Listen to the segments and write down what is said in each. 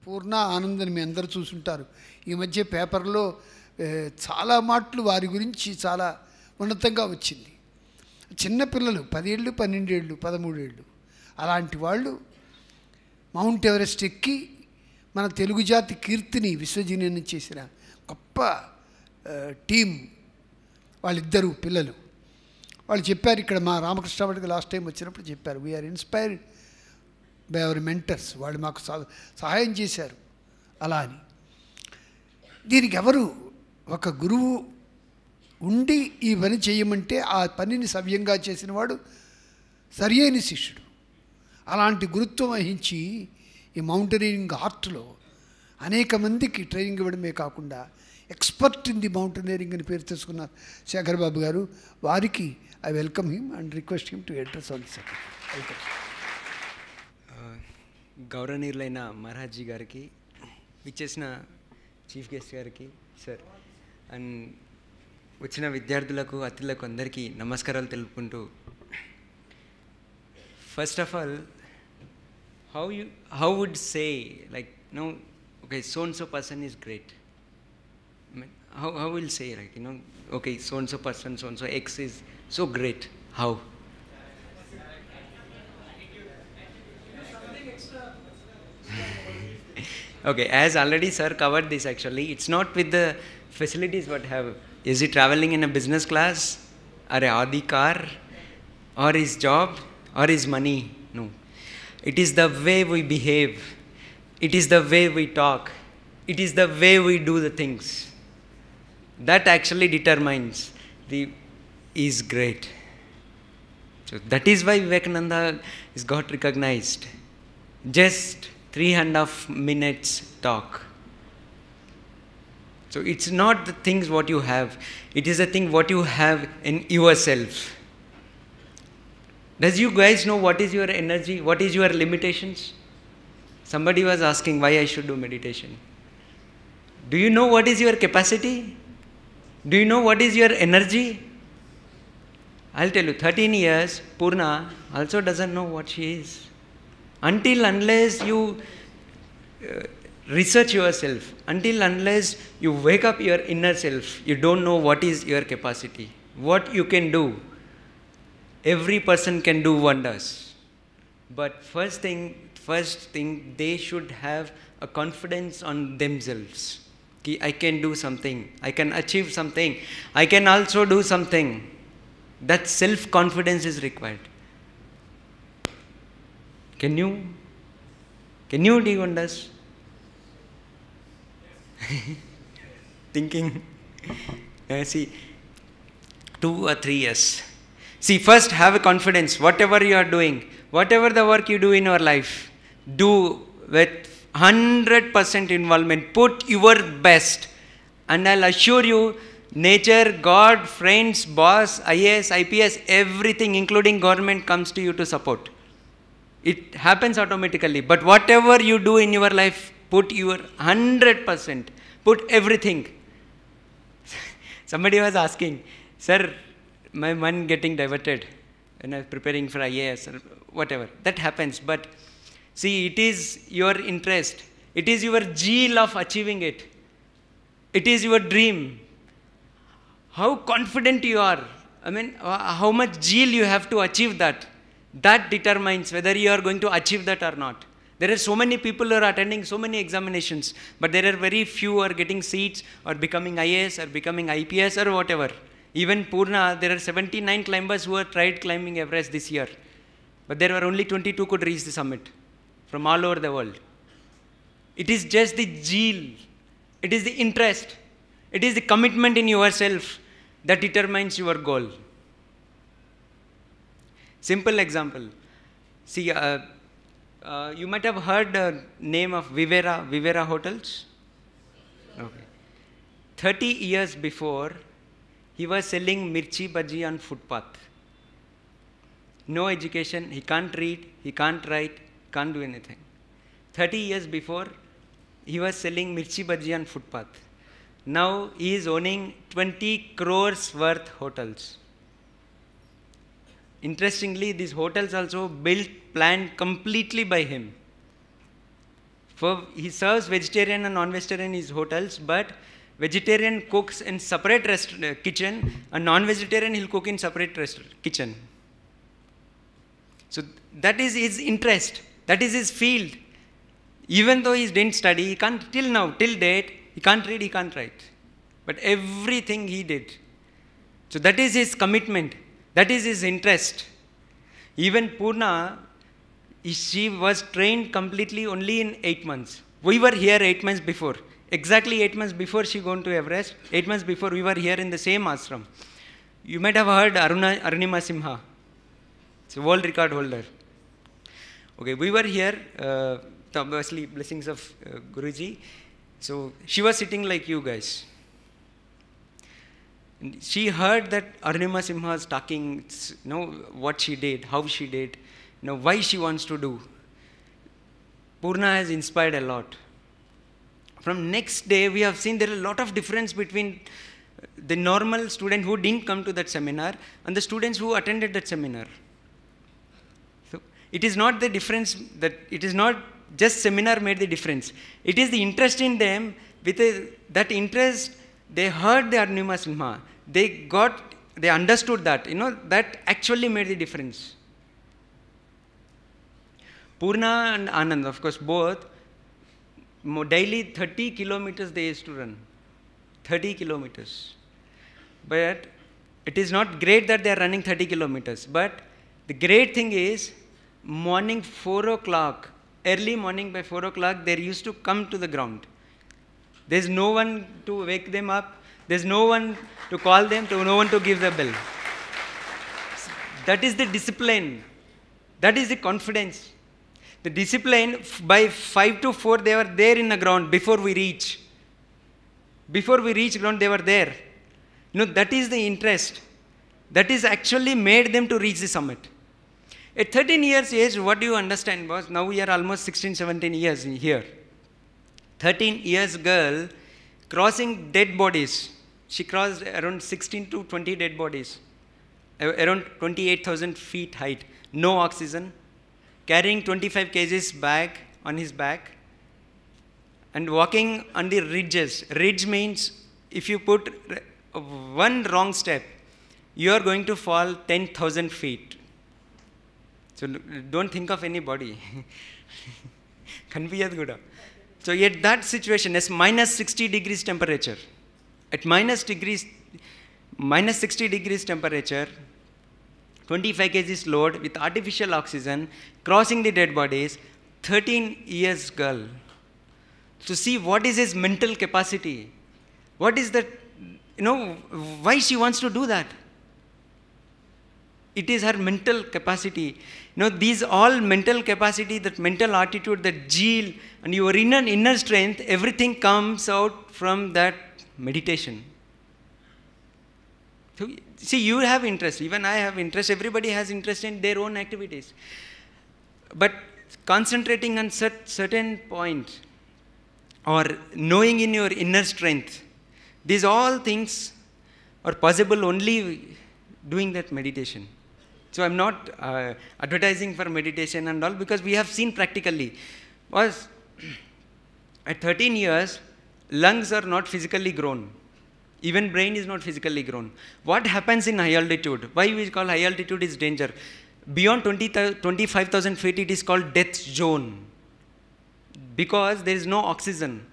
పూర్ణ ఆనందని మీ అందరూ చూసుంటారు. ఈ మధ్య పేపర్లో చాలా మాటలు వారి గురించి చాలా ఉన్నతంగా వచ్చింది. చిన్నపిల్లలు 10 ఏళ్ళు 12 ఏళ్ళు 13 ఏళ్ళు అలాంటి వాళ్ళు మౌంట్ ఎవరెస్ట్ ఎక్కి మన తెలుగు జాతి కీర్తిని విశ్వజనీయం చేసిన గొప్ప టీం వాళ్ళిద్దరు పిల్లలు. వాళ్ళు చెప్పారు, ఇక్కడ మా రామకృష్ణ వాడికి లాస్ట్ టైం వచ్చినప్పుడు చెప్పారు, we are inspired by our mentors. వాళ్ళు మాకు సహాయం చేశారు అలా అని. దీనికి ఎవరు ఒక గురువు ఉండి ఈ పని చేయమంటే ఆ పనిని సవ్యంగా చేసినవాడు సరి అయిన శిష్యుడు. అలాంటి గురుత్వం వహించి ఈ మౌంటైనరింగ్ ఆర్ట్లో అనేక మందికి ట్రైనింగ్ ఇవ్వడమే కాకుండా ఎక్స్పర్ట్ ఇన్ ది మౌంటైనరింగ్ అని పేరు తెచ్చుకున్న శేఖర్ బాబు గారు, వారికి I welcome him and request him to address on the second. Welcome. గౌరవనీయులైన మహారాజీ గారికి, ఇచ్చేసిన చీఫ్ గెస్ట్ గారికి, సార్, అండ్ వచ్చిన విద్యార్థులకు అతిథులకు అందరికీ నమస్కారాలు తెలుపుకుంటూ, first of all how would say, like, no, okay, so and so person is great. I mean, how will say, like, you know, okay, so and so person, so and so X is so great. How? Okay, as already sir covered this, actually it's not with the facilities what have. Is he traveling in a business class, or a Audi car, or his job, or his money? No. It is the way we behave. It is the way we talk. It is the way we do the things. That actually determines the is great. So that is why Vivekananda is got recognized. Just 3.5 minutes talk. So it's not the things what you have. It is the thing what you have in yourself. Does you guys know what is your energy? What is your limitations? Somebody was asking why I should do meditation. Do you know what is your capacity? Do you know what is your energy? I'll tell you, 13 years, Purna also doesn't know what she is. Until unless you research yourself, until unless you wake up your inner self, you don't know what is your capacity, what you can do. Every person can do wonders. But first thing, they should have a confidence on themselves. I can do something, I can achieve something, I can also do something. That self-confidence is required. Can you do wonders? Thinking. See, 2 or 3 years. See, first have a confidence. Whatever you are doing, whatever the work you do in your life, do with 100% involvement. Put your best. And I'll assure you, nature, God, friends, boss, IAS, IPS, everything including government comes to you to support. It happens automatically. But whatever you do in your life, put your 100%. Put everything. Somebody was asking, sir, my mind getting diverted when I was preparing for IAS or whatever. That happens. But see, it is your interest. It is your zeal of achieving it. It is your dream. How confident you are. I mean, how much zeal you have to achieve that. That determines whether you are going to achieve that or not. There are so many people who are attending so many examinations, but there are very few who are getting seats or becoming IAS or becoming IPS or whatever. Even Purna, there are 79 climbers who have tried climbing Everest this year. But there were only 22 could reach the summit from all over the world. It is just the zeal. It is the interest. It is the commitment in yourself that determines your goal. Simple example. See, you might have heard the name of Vivera Hotels. Okay. 30 years before, he was selling mirchi bhaji on footpath. No education, he can't read, he can't write, can't do anything. 30 years before, he was selling mirchi bhaji on footpath. Now he is owning 20 crores worth hotels. Interestingly, these hotels also built, planned completely by him. He serves vegetarian and non-vegetarian in his hotels, but vegetarian cooks in separate kitchen, and non-vegetarian he'll cook in separate kitchen. So that is his interest. That is his field. Even though he didn't study, he can't, till now, till date, he can't read, he can't write. But everything he did. So that is his commitment. That is his interest. Even Purna, she was trained completely only in 8 months. We were here 8 months before. Exactly 8 months before she gone to Everest. 8 months before we were here in the same ashram. You might have heard Arunima Simha. It's a world record holder. Okay, we were here, obviously blessings of Guruji. So she was sitting like you guys. And she heard that Arunima Simha was talking, what she did, how she did, why she wants to do. Purna has inspired a lot. From next day, we have seen there is a lot of difference between the normal student who didn't come to that seminar and the students who attended that seminar. So it is not the difference that it is not just seminar made the difference. It is the interest in them. With that interest, they heard the Arunima Simha. They understood that. That actually made the difference. Purna and Anand, of course, both, daily 30 kilometers they used to run. 30 kilometers. But it is not great that they are running 30 kilometers. But the great thing is, morning 4 o'clock, early morning by 4 o'clock, they used to come to the ground. There's no one to wake them up. There's no one to call them, no one to give the bell. That is the discipline. That is the confidence. The discipline, by 5 to 4, they were there in the ground before we reach. Before we reach ground, they were there. That is the interest. That is actually made them to reach the summit. At 13 years age, what do you understand, boss? Now we are almost 16, 17 years in here. 13 years girl crossing dead bodies. She crossed around 16 to 20 dead bodies. Around 28,000 feet height. No oxygen. Carrying 25 kgs bag on his back. And walking on the ridges. Ridge means if you put one wrong step, you are going to fall 10,000 feet. So don't think of anybody. So at that situation, it's minus 60 degrees temperature. At minus 60 degrees temperature, 25 kgs load with artificial oxygen, crossing the dead bodies, 13 years girl. To see what is his mental capacity. What is that, why she wants to do that. It is her mental capacity. These all mental capacity, that mental attitude, that zeal, and your inner strength, everything comes out from that meditation. So, see, you have interest, even I have interest, everybody has interest in their own activities. But concentrating on certain point, or knowing in your inner strength, these all things are possible only doing that meditation. So I'm not advertising for meditation and all, because we have seen practically. At 13 years, lungs are not physically grown. Even brain is not physically grown. What happens in high altitude? Why we call high altitude is danger? Beyond 25,000 feet, it is called death zone. Because there is no oxygen.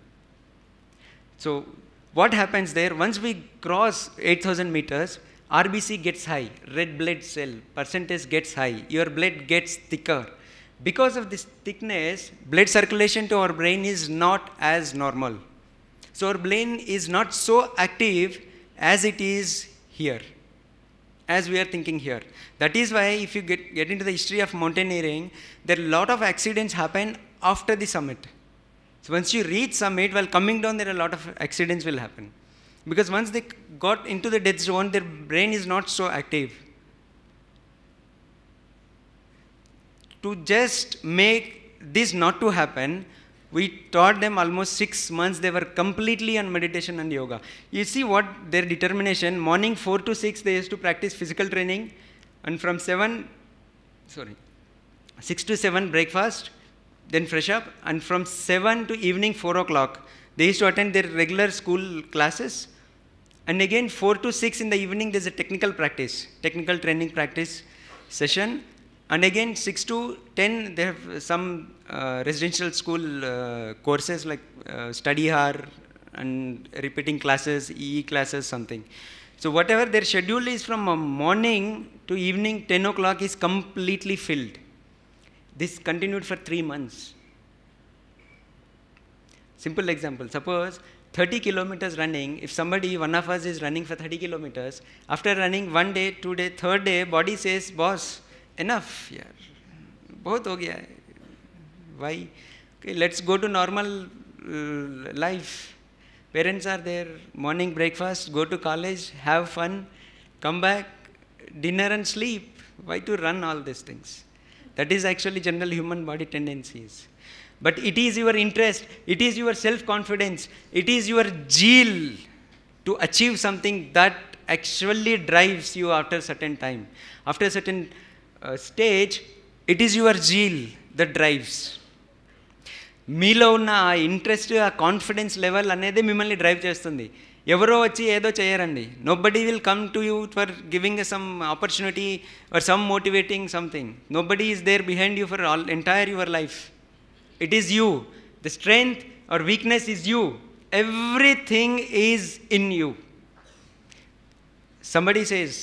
So what happens there? Once we cross 8,000 meters, RBC gets high, red blood cell percentage gets high, your blood gets thicker. Because of this thickness, blood circulation to our brain is not as normal. So our brain is not so active as it is here, as we are thinking here. That is why if you get into the history of mountaineering, there are a lot of accidents happen after the summit. So once you reach summit, while coming down, there are a lot of accidents will happen. Because once they got into the death zone, their brain is not so active. To just make this not to happen, we taught them almost 6 months. They were completely on meditation and yoga. You see what their determination, morning 4 to 6, they used to practice physical training. And from 6 to 7, breakfast. then fresh up, and from 7 to evening 4 o'clock, they used to attend their regular school classes. And again, 4 to 6 in the evening, there's a technical training practice session. And again, 6 to 10, they have some residential school courses like study hour and repeating classes, EE classes, something. So whatever their schedule is from morning to evening 10 o'clock is completely filled. This continued for 3 months. Simple example, suppose 30 kilometers running, if one of us is running for 30 kilometers, after running 1 day, 2 day, 3rd day, body says, boss, enough, yaar, bahut ho gaya hai. Why? Okay, let's go to normal life. Parents are there, morning breakfast, go to college, have fun, come back, dinner and sleep. Why to run all these things? That is actually general human body tendencies. But it is your interest, it is your self-confidence, it is your zeal to achieve something that actually drives you after a certain time. After a certain stage, it is your zeal that drives. మీలో ఉన్న ఆ interest, ఆ confidence level అనేది మిమ్మల్ని drive చేస్తుంది. ఎవరో వచ్చి ఏదో చేయరండి. Nobody will come to you for giving some opportunity or some motivating something. Nobody is there behind you for entire your life. It is you. The strength or weakness is you. Everything is in you. Somebody says,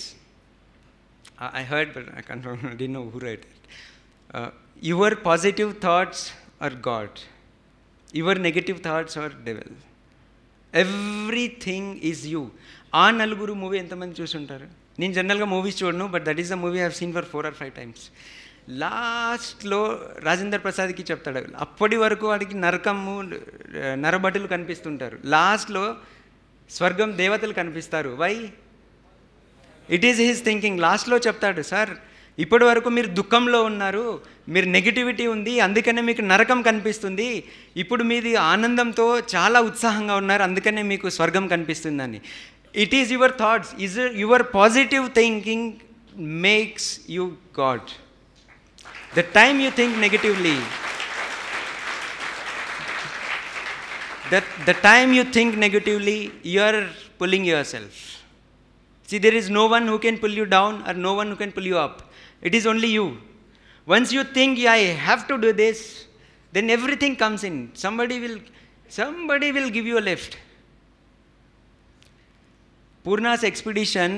I heard, but I didn't know who read it. Your positive thoughts are God. Your negative thoughts are devil. Everything is you. ఆ నలుగురు movie ఎంతమంది చూసుంటారు? నేను జనరల్గా movies చూడను, but that is the movie I have seen for 4 or 5 times. లాస్ట్లో రాజేంద్ర ప్రసాద్కి చెప్తాడు, అప్పటి వరకు వాడికి నరకము నరభటులు కనిపిస్తుంటారు, లాస్ట్లో స్వర్గం దేవతలు కనిపిస్తారు. Why? It is his thinking. లాస్ట్లో చెప్తాడు, సార్ ఇప్పటి వరకు మీరు దుఃఖంలో ఉన్నారు, మీరు నెగిటివిటీ ఉంది, అందుకనే మీకు నరకం కనిపిస్తుంది. ఇప్పుడు మీది ఆనందంతో చాలా ఉత్సాహంగా ఉన్నారు, అందుకనే మీకు స్వర్గం కనిపిస్తుందని. It is your thoughts, is your positive thinking makes you God. The time you think negatively, the time you think negatively, you are pulling yourself. See, there is no one who can pull you down or no one who can pull you up. It is only you. Once you think, yeah, I have to do this, then everything comes in. Somebody will give you a lift. Purna's expedition,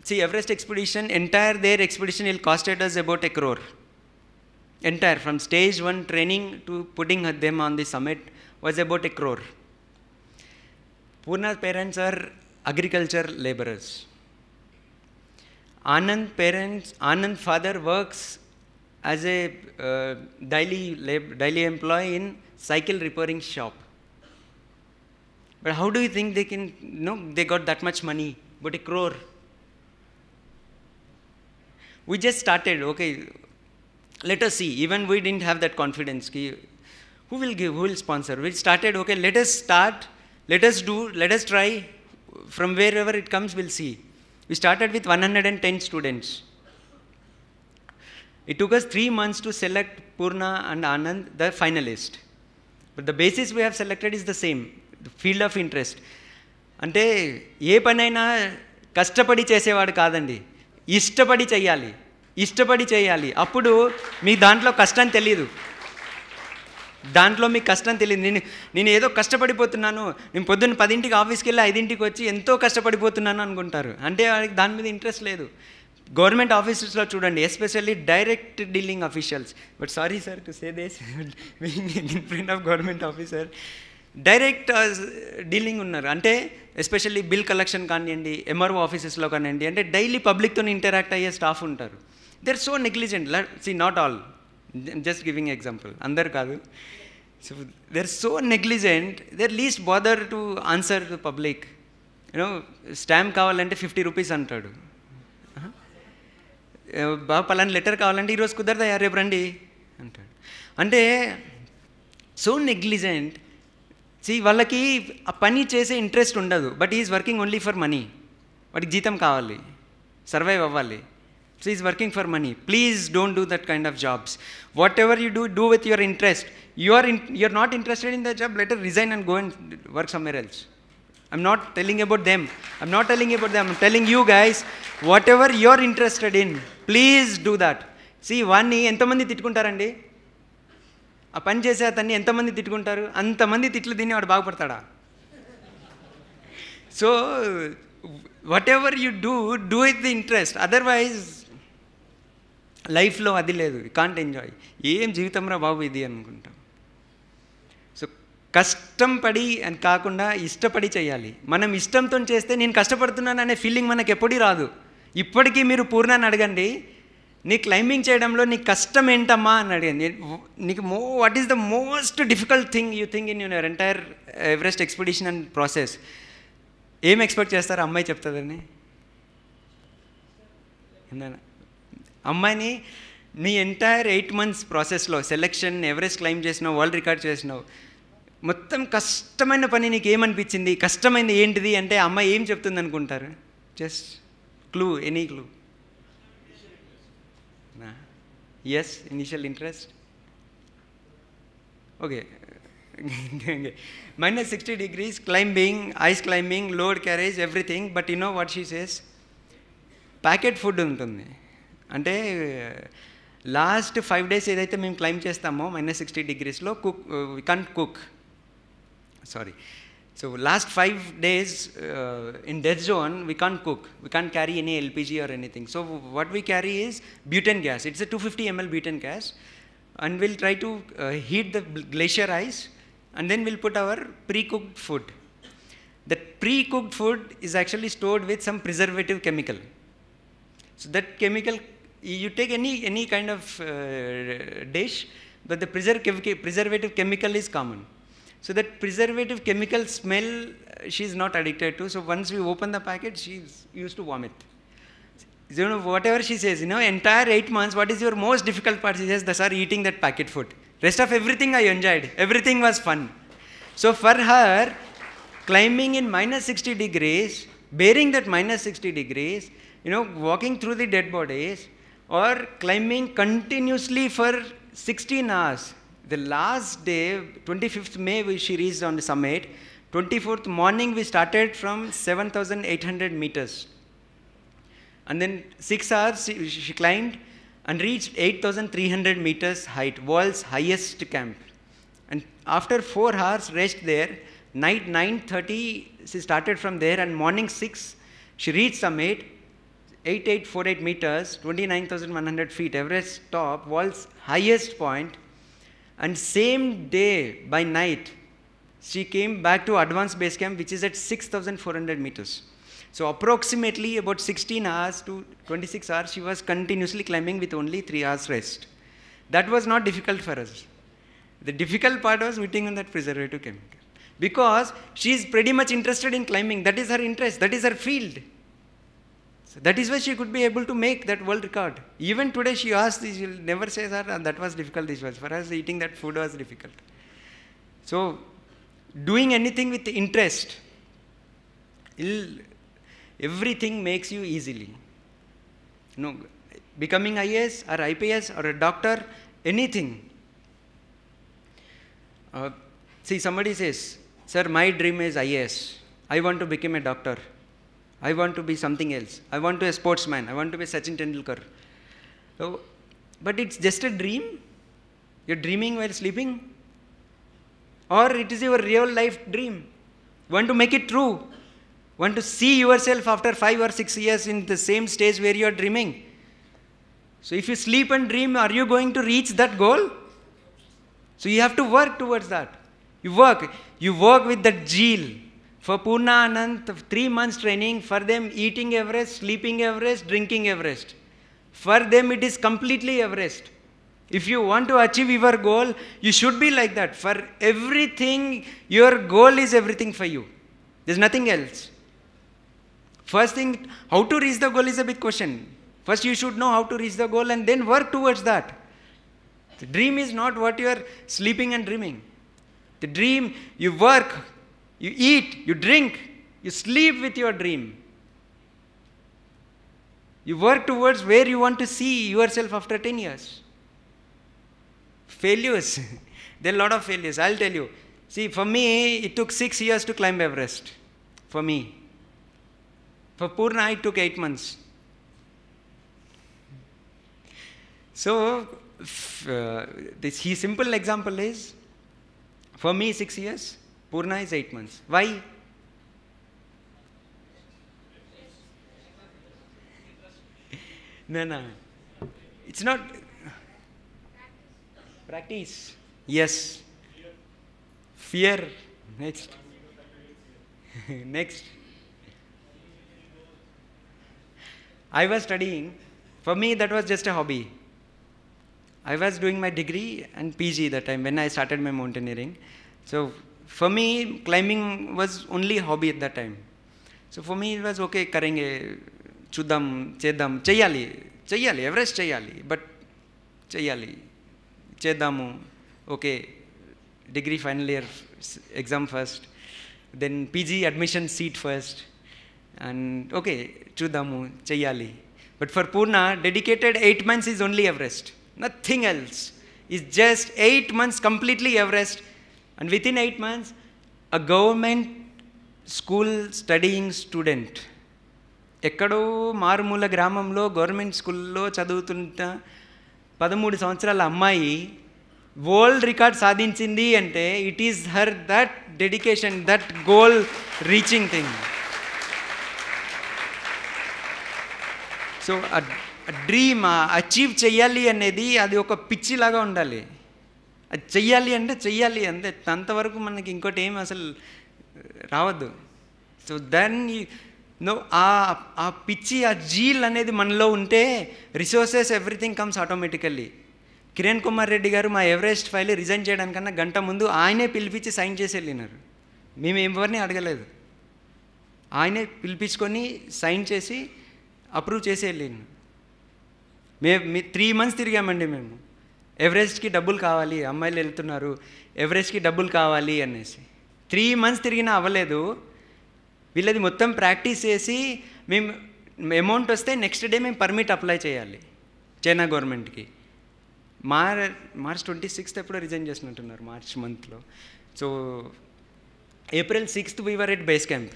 see, Everest expedition, entire their expedition will costed us about 1 crore. Entire, from stage 1 training to putting them on the summit was about 1 crore. Purna's parents are agriculture laborers. Anand's father works as a daily employee in cycle repairing shop. But how do you think they can, they got that much money, but 1 crore? We just started, okay, let us see. Even we didn't have that confidence. Who will give, who will sponsor? We started, okay, let us start, let us do, let us try. From wherever it comes, we'll see. We started with 110 students. It took us 3 months to select Purna and Anand, the finalist. But the basis we have selected is the same, the field of interest. అంటే ఏ పనైనా కష్టపడి చేసేవాడు కాదండి, ఇష్టపడి చేయాలి. అప్పుడు మీ దాంట్లో కష్టం తెలియదు. మీకు కష్టం తెలియదు. నేను ఏదో కష్టపడిపోతున్నాను, నేను పొద్దున్న 10ంటికి ఆఫీస్కి వెళ్ళి 5ంటికి వచ్చి ఎంతో కష్టపడిపోతున్నాను అనుకుంటారు. అంటే వాడికి దాని మీద ఇంట్రెస్ట్ లేదు. గవర్నమెంట్ ఆఫీసెస్లో చూడండి, especially direct dealing officials, but sorry sir to say this, being in front of government officer, direct dealing ఉన్నారు. అంటే ఎస్పెషల్లీ బిల్ కలెక్షన్ కానివ్వండి, ఎంఆర్ఓ ఆఫీసెస్లో కానివ్వండి, అంటే డైలీ పబ్లిక్తో ఇంటరాక్ట్ అయ్యే స్టాఫ్ ఉంటారు. They are so negligent. See, not all, just giving example, అందరు కాదు. So they are so negligent, they are least bother to answer to public. Stamp కావాలంటే 50 రూపీస్ అంటాడు. బాగా పలానా లెటర్ కావాలంటే ఈరోజు కుదరదా, రేపు రండి అంటాడు. అంటే సో నెగ్లిజెంట్. సి, వాళ్ళకి ఆ పని చేసే ఇంట్రెస్ట్ ఉండదు, but is working only for money. వాడికి జీతం కావాలి, సర్వైవ్ అవ్వాలి. So he's working for money. Please don't do that kind of jobs. Whatever you do, do with your interest. You're not interested in the job, let her resign and go and work somewhere else. I'm not telling about them. I'm telling you guys, whatever you're interested in, please do that. See, వాణ్ణి ఎంతమంది తిట్టుకుంటారండి? ఆ పని చేసే అతన్ని ఎంతమంది తిట్టుకుంటారు? అంతమంది తిట్లు తిని వాడు బాగుపడతాడా? So whatever you do, do with the interest. Otherwise, లైఫ్లో అది లేదు. You can't enjoy. ఏం జీవితం రా బాబు ఇది అనుకుంటాం. సో కష్టం పడి అని కాకుండా ఇష్టపడి చేయాలి. మనం ఇష్టంతో చేస్తే నేను కష్టపడుతున్నాను అనే ఫీలింగ్ మనకు ఎప్పుడూ రాదు. ఇప్పటికీ మీరు పూర్ణాన్ని అడగండి, నీ క్లైంబింగ్ చేయడంలో నీ కష్టం ఏంటమ్మా అని అడిగండి. నీకు what is the most difficult thing you think in your entire Everest expedition and process? ఏం ఎక్స్పెక్ట్ చేస్తారు అమ్మాయి చెప్తుందని? అమ్మాయిని నీ ఎంటైర్ 8 months ప్రాసెస్లో సెలెక్షన్, ఎవరెస్ట్ క్లైమ్ చేసినావు, వరల్డ్ రికార్డ్ చేసినావు, మొత్తం కష్టమైన పని నీకు ఏమనిపించింది, కష్టమైంది ఏంటిది అంటే అమ్మాయి ఏం చెప్తుంది అనుకుంటారు? Just clue, any clue? Yes, initial interest. Okay, -60 degrees, climbing, ice climbing, load carriage, everything. But you know what she says? Packet food ఉంటుంది. అంటే లాస్ట్ 5 days ఏదైతే మేము క్లైమ్ చేస్తామో -60 degreesలో we can't cook. Sorry, so last 5 days in death zone we can't cook, we can't carry any LPG or anything. So what we carry is butane gas. It's a 250 ml butane gas, and we'll try to heat the glacier ice, and then we'll put our pre-cooked food. That pre-cooked food is actually stored with some preservative chemical. So that chemical, you take any kind of dish, but the preservative chemical is common. So that preservative chemical smell she's not addicted to. So once we open the packet, she's used to vomit. You know, whatever she says, you know, entire 8 months, what is your most difficult part? She says, sir, eating that packet food. Rest of everything I enjoyed. Everything was fun. So for her, climbing in -60 degrees, bearing that -60 degrees, you know, walking through the dead bodies, or climbing continuously for 16 hours. The last day, 25th May, she reached on the summit. 24th morning, we started from 7,800 meters. And then 6 hours, she climbed and reached 8,300 meters height, world's highest camp. And after 4 hours rest there, night 9:30, she started from there, and morning 6, she reached summit, 8848 meters, 29,100 feet, Everest top, world's highest point. And same day by night, she came back to advanced base camp, which is at 6,400 meters. So approximately about 16 hours to 26 hours, she was continuously climbing with only 3 hours rest. That was not difficult for us. The difficult part was eating on that preservative chemical. Because she is pretty much interested in climbing. That is her interest. That is her field. So that is why she could be able to make that world record. Even today she asks this, she will never say, sir, that was difficult, this was. For us, eating that food was difficult. So doing anything with interest, everything makes you easily. You know, becoming IAS or IPS or a doctor, anything. See, somebody says, sir, my dream is IAS. I want to become a doctor. I want to be something else. I want to be a sportsman. I want to be Sachin Tendulkar. So, but it's just a dream. You're dreaming while sleeping. Or it is your real life dream. You want to make it true. You want to see yourself after 5 or 6 years in the same stage where you are dreaming. So if you sleep and dream, are you going to reach that goal? So you have to work towards that. You work with that zeal. For Purna Anand, 3 months training, for them eating Everest, sleeping Everest, drinking Everest. For them it is completely Everest. If you want to achieve your goal, you should be like that. For everything, your goal is everything for you. There's nothing else. First thing, how to reach the goal is a big question. First you should know how to reach the goal and then work towards that. The dream is not what you are sleeping and dreaming. The dream, you work, you eat, you drink, you sleep with your dream. You work towards where you want to see yourself after 10 years. Failures. There are a lot of failures. I'll tell you. See, for me, it took 6 years to climb Everest. For me. For Purna, it took 8 months. So, this simple example is, for me 6 years, Purna is 8 months. Why? No. It's not. Practice. Yes. Fear. Next. Next. I was studying. For me, that was just a hobby. I was doing my degree and PG that time when I started my mountaineering. So, for me, climbing was only a hobby at that time. So, for me, it was okay, karenge, chudam, chedam, cheyali, Everest cheyali, but cheyali, chedamu, okay, degree final year exam first, then PG admission seat first, and okay, chudamu, cheyali. But for Purna, dedicated 8 months is only Everest. Nothing else. It's just 8 months completely Everest. And within 8 months, a government school studying student. ఎక్కడో మారుమూల గ్రామంలో government స్కూల్లో చదువుతున్న 13 సంవత్సరాల అమ్మాయి world record సాధించింది అంటే it is her that dedication, that goal reaching thing. So dream achieve చెయ్యాలి అనేది అది ఒక పిచ్చిలాగా ఉండాలి. అది చెయ్యాలి అంటే చెయ్యాలి అంతే, అంతవరకు మనకి ఇంకోటి ఏం అసలు రావద్దు. సో దాన్ని ఆ పిచ్చి, ఆ జీల్ అనేది మనలో ఉంటే resources everything comes automatically. Kiran Kumar Reddy గారు మా ఎవరెస్ట్ ఫైల్ రిజైన్ చేయడానికన్నా గంట ముందు ఆయనే పిలిపించి సైన్ చేసి వెళ్ళినారు. మేము ఎవరిని అడగలేదు, ఆయనే పిలిపించుకొని సైన్ చేసి అప్రూవ్ చేసి వెళ్ళినారు. మేము 3 months తిరిగామండి. మేము ఎవరెస్ట్కి డబ్బులు కావాలి, అమ్మాయిలు వెళ్తున్నారు, ఎవరెస్ట్కి డబ్బులు కావాలి అనేసి 3 months తిరిగినా అవ్వలేదు. వీళ్ళది మొత్తం ప్రాక్టీస్ చేసి మేము అమౌంట్ వస్తే నెక్స్ట్ డే మేము పర్మిట్ అప్లై చేయాలి చైనా గవర్నమెంట్కి. మార్చ్ 26th ఎప్పుడో రిజైన్ చేసినట్టున్నారు, మార్చ్ మంత్లో. So April 6th we were at base camp.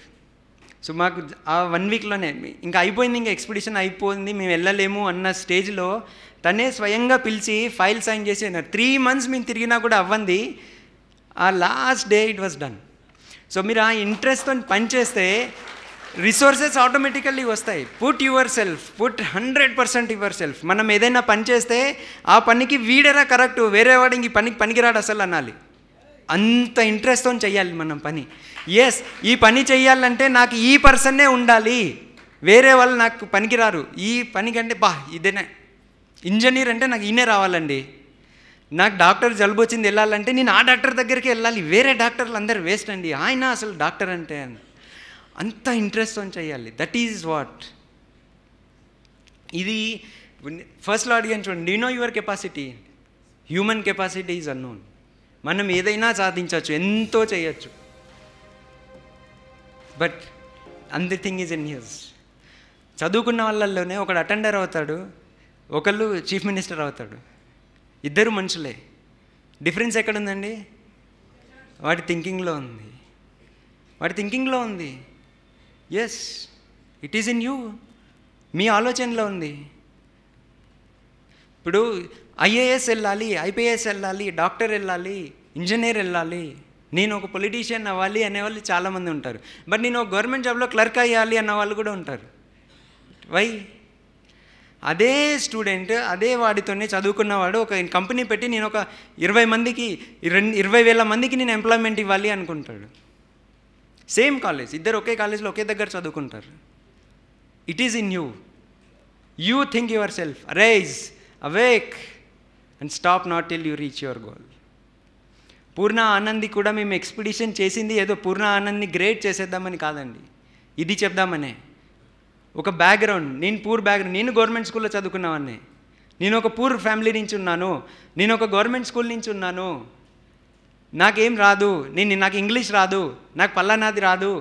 So మాకు ఆ 1 weekలోనే ఇంకా అయిపోయింది, ఇంకా ఎక్స్పిడిషన్ అయిపోయింది, మేము వెళ్ళలేము అన్న స్టేజ్లో తనే స్వయంగా పిలిచి ఫైల్ సైన్ చేసి 3 months మేము తిరిగినా కూడా అవ్వంది. ఆ last day it was done. So మీరు ఆ ఇంట్రెస్ట్తో పనిచేస్తే రిసోర్సెస్ ఆటోమేటికల్లీ వస్తాయి. Put your self, put 100% your self. మనం ఏదైనా పని చేస్తే ఆ పనికి వీడేరా కరెక్ట్, వేరే వాడు ఇంక పనికి పనికిరాడు అసలు అనాలి. అంత ఇంట్రెస్ట్తో చెయ్యాలి మనం పని. ఎస్, ఈ పని చెయ్యాలంటే నాకు ఈ పర్సన్నే ఉండాలి, వేరే వాళ్ళు నాకు పనికిరారు. ఈ పని కంటే ఇదేనే ఇంజనీర్ అంటే నాకు ఈయనే రావాలండి. నాకు డాక్టర్ జలుబు వచ్చింది వెళ్ళాలంటే నేను ఆ డాక్టర్ దగ్గరికి వెళ్ళాలి, వేరే డాక్టర్లు అందరు వేస్ట్ అండి, ఆయన అసలు డాక్టర్ అంటే అని అంత ఇంట్రెస్ట్తో చేయాలి. That is what. ఇది ఫస్ట్లో అడిగాను చూడండి, do know your capacity? Human capacity is unknown. మనం ఏదైనా సాధించవచ్చు, ఎంతో చేయొచ్చు, but the thing is in here's. చదువుకున్న వాళ్ళల్లోనే ఒకడు అటెండర్ అవుతాడు, ఒకళ్ళు చీఫ్ మినిస్టర్ అవుతాడు. ఇద్దరు మనుషులే. డిఫరెన్స్ ఎక్కడుందండి? వాడి థింకింగ్లో ఉంది, వాడి థింకింగ్లో ఉంది. Yes, it is in you. మీ ఆలోచనలో ఉంది. ఇప్పుడు ఐఏఎస్ వెళ్ళాలి, ఐపీఎస్ వెళ్ళాలి, డాక్టర్ వెళ్ళాలి, ఇంజనీర్ వెళ్ళాలి, నేను ఒక పొలిటీషియన్ అవ్వాలి అనేవాళ్ళు చాలామంది ఉంటారు. బట్ నేను ఒక గవర్నమెంట్ జాబ్లో క్లర్క్ అయ్యాలి అన్న వాళ్ళు కూడా ఉంటారు. వై? అదే స్టూడెంట్ అదే వాడితోనే చదువుకున్నవాడు ఒక కంపెనీ పెట్టి నేను ఒక 20,000 మందికి నేను ఎంప్లాయ్మెంట్ ఇవ్వాలి అనుకుంటాడు. సేమ్ కాలేజ్, ఇద్దరు ఒకే కాలేజ్లో ఒకే దగ్గర చదువుకుంటారు. It is in you. You think yourself, rise, awake and stop not till you reach your goal. Purna Anandi కూడా మేము ఎక్స్పిడిషన్ చేసింది ఏదో పూర్ణ ఆనంద్ని గ్రేట్ చేసేద్దామని కాదండి, ఇది చెప్దామనే. ఒక బ్యాక్గ్రౌండ్, నేను పూర్ బ్యాక్గ్రౌండ్, నేను గవర్నమెంట్ స్కూల్లో చదువుకున్నవాడిని, నేను ఒక పూర్ ఫ్యామిలీ నుంచి ఉన్నాను, నేను ఒక గవర్నమెంట్ స్కూల్ నుంచి ఉన్నాను, నాకేం రాదు, నాకు ఇంగ్లీష్ రాదు, నాకు పల్లానాది రాదు,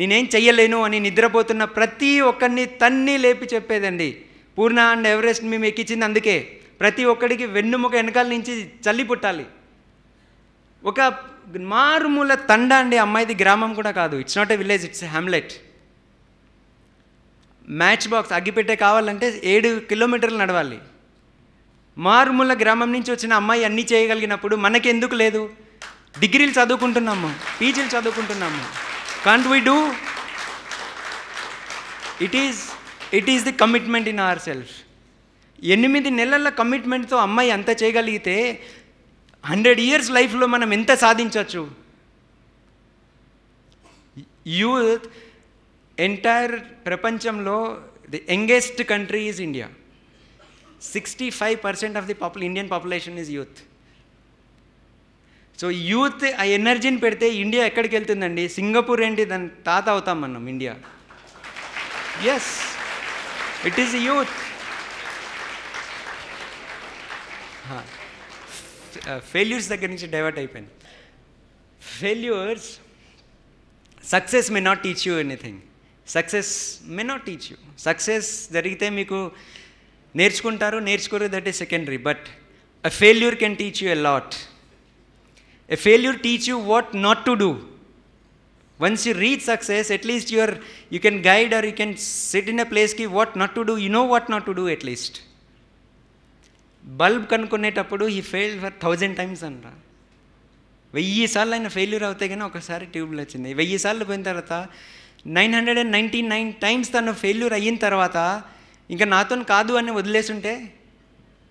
నేనేం చెయ్యలేను అని నిద్రపోతున్న ప్రతి ఒక్కరిని తన్ని లేపి చెప్పేదండి. పూర్ణ అండ్ ఎవరెస్ట్ మేము ఎక్కించింది అందుకే. ప్రతి ఒక్కడికి వెన్నుముక వెనకాల నుంచి చల్లి పుట్టాలి. ఒక మారుమూల తండ అండి, అమ్మాయిది గ్రామం కూడా కాదు. It's not a village, it's a hamlet. Matchbox అగ్గిపెట్టే కావాలంటే 7 కిలోమీటర్లు నడవాలి. మారుమూల గ్రామం నుంచి వచ్చిన అమ్మాయి అన్నీ చేయగలిగినప్పుడు మనకెందుకు లేదు? డిగ్రీలు చదువుకుంటున్నాము, పీజీలు చదువుకుంటున్నాము. Can't we do? It is the commitment in ourself. 8 నెలల కమిట్మెంట్తో అమ్మాయి అంత చేయగలిగితే 100 years లైఫ్లో మనం ఎంత సాధించవచ్చు? యూత్ ఎంటైర్ ప్రపంచంలో the youngest country is India. 65% of the Indian population is youth. So youth ఆ ఎనర్జీని పెడితే ఇండియా ఎక్కడికి వెళ్తుందండి? సింగపూర్ ఏంటి, దాని తాత అవుతాం మనం India. Yes, it is youth. Failures దగ్గర నుంచి డైవర్ట్ అయిపోయింది. Failures, success may not teach you anything. Success may not teach you. Success జరిగితే మీకు నేర్చుకుంటారు, నేర్చుకోరు, that is secondary. But a failure can teach you a lot. A failure teach you what not to do. Once you reach success, at least you can guide or you can sit in a ప్లేస్కి what not to do. You know what not to do at least. Bulb కనుక్కునేటప్పుడు ఈ fail for 1000 times అంట. 1000 సార్లు ఆయన failure అవుతాయి కానీ ఒకసారి ట్యూబ్లో వచ్చింది. 1000 సార్లు పోయిన తర్వాత 999 times తను ఫెయిల్యూర్ అయిన తర్వాత ఇంకా నాతో కాదు అని వదిలేసుంటే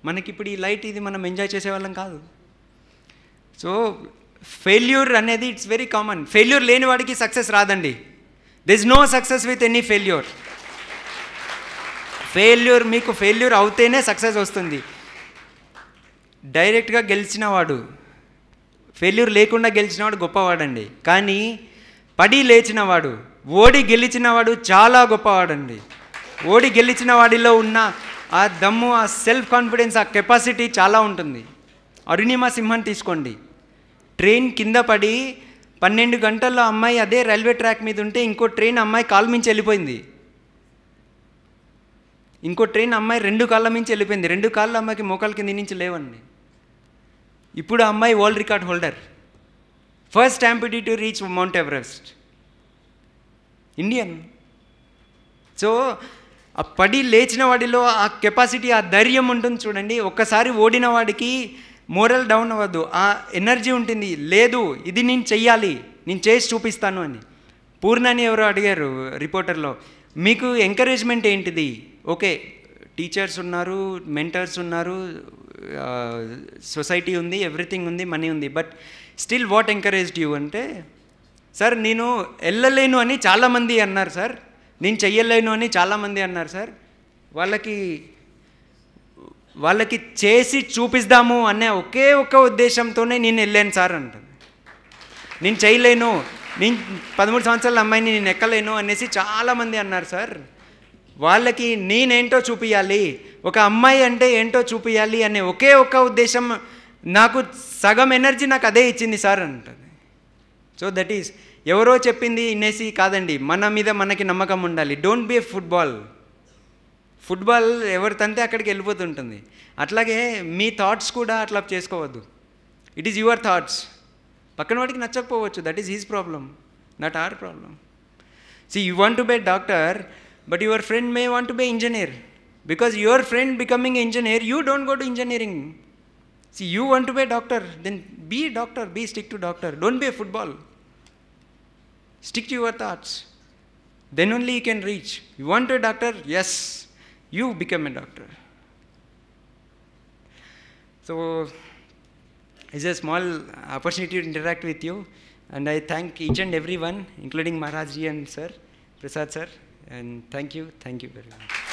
మనకిప్పుడు ఈ లైట్ ఇది మనం ఎంజాయ్ చేసేవాళ్ళం కాదు. సో ఫెయిల్యూర్ అనేది ఇట్స్ వెరీ కామన్. ఫెయిల్యూర్ లేని వాడికి సక్సెస్ రాదండి. There is no success with any failure. మీకు ఫెయిల్యూర్ అవుతేనే సక్సెస్ వస్తుంది. డైరెక్ట్గా గెలిచినవాడు, ఫెయిల్యూర్ లేకుండా గెలిచినవాడు గొప్పవాడండి. కానీ పడి లేచినవాడు, ఓడి గెలిచినవాడు చాలా గొప్పవాడండి. ఓడి గెలిచిన వాడిలో ఉన్న ఆ దమ్ము, ఆ సెల్ఫ్ కాన్ఫిడెన్స్, ఆ కెపాసిటీ చాలా ఉంటుంది. అరుణిమ సింహన్ తీసుకోండి. ట్రైన్ కింద పడి 12 గంటల్లో అమ్మాయి అదే రైల్వే ట్రాక్ మీద ఉంటే ఇంకో ట్రైన్ అమ్మాయి కాలు మించి వెళ్ళిపోయింది. ఇంకో ట్రైన్ అమ్మాయి 2 కాళ్ళ మించి వెళ్ళిపోయింది. 2 కాళ్ళు అమ్మాయికి మోకాల కింద నుంచి లేవండి. ఇప్పుడు ఆ అమ్మాయి world record holder. First amputee to reach Mount Everest, Indian. So ఆ పడి లేచిన వాడిలో ఆ కెపాసిటీ, ఆ ధైర్యం ఉంటుంది చూడండి. ఒక్కసారి ఓడిన వాడికి మోరల్ డౌన్ అవ్వద్దు, ఆ ఎనర్జీ ఉంటుంది. లేదు, ఇది నేను చెయ్యాలి, నేను చేసి చూపిస్తాను అని. పూర్ణని ఎవరో అడిగారు రిపోర్టర్లో, మీకు ఎంకరేజ్మెంట్ ఏంటిది? ఓకే, టీచర్స్ ఉన్నారు, మెంటర్స్ ఉన్నారు, సొసైటీ ఉంది, ఎవ్రీథింగ్ ఉంది, మనీ ఉంది, but still what encouraged you అంటే, సార్ నేను వెళ్ళలేను అని చాలామంది అన్నారు సార్, నేను చెయ్యలేను అని చాలామంది అన్నారు సార్, వాళ్ళకి చేసి చూపిద్దాము అనే ఒకే ఒక్క ఉద్దేశంతోనే నేను వెళ్ళాను సార్ అంటాను. నేను చేయలేను, నేను 13 సంవత్సరాల అమ్మాయిని నేను ఎక్కలేను అనేసి చాలామంది అన్నారు సార్. వాళ్ళకి నేనేంటో చూపించాలి, ఒక అమ్మాయి అంటే ఏంటో చూపించాలి అనే ఒకే ఒక్క ఉద్దేశం, నాకు సగం ఎనర్జీ నాకు అదే ఇచ్చింది సార్ అంటుంది. సో దట్ ఈస్, ఎవరో చెప్పింది వినేసి కాదండి, మన మీద మనకి నమ్మకం ఉండాలి. డోంట్ బీ ఏ ఫుట్బాల్ ఎవరు తంతే అక్కడికి వెళ్ళిపోతుంటుంది. అట్లాగే మీ థాట్స్ కూడా అట్లా చేసుకోవద్దు. It is your thoughts. పక్కన వాడికి నచ్చకపోవచ్చు, that is his problem, not our problem. See, you want to be a doctor, but your friend may want to be an engineer. Because your friend becoming an engineer, you don't go to engineering. See, you want to be a doctor, then be a doctor, stick to doctor. Don't be a football. Stick to your thoughts. Then only you can reach. You want to be a doctor? Yes, you become a doctor. So, it's a small opportunity to interact with you. And I thank each and everyone, including Maharaj ji and sir, Prasad sir, and thank you very much.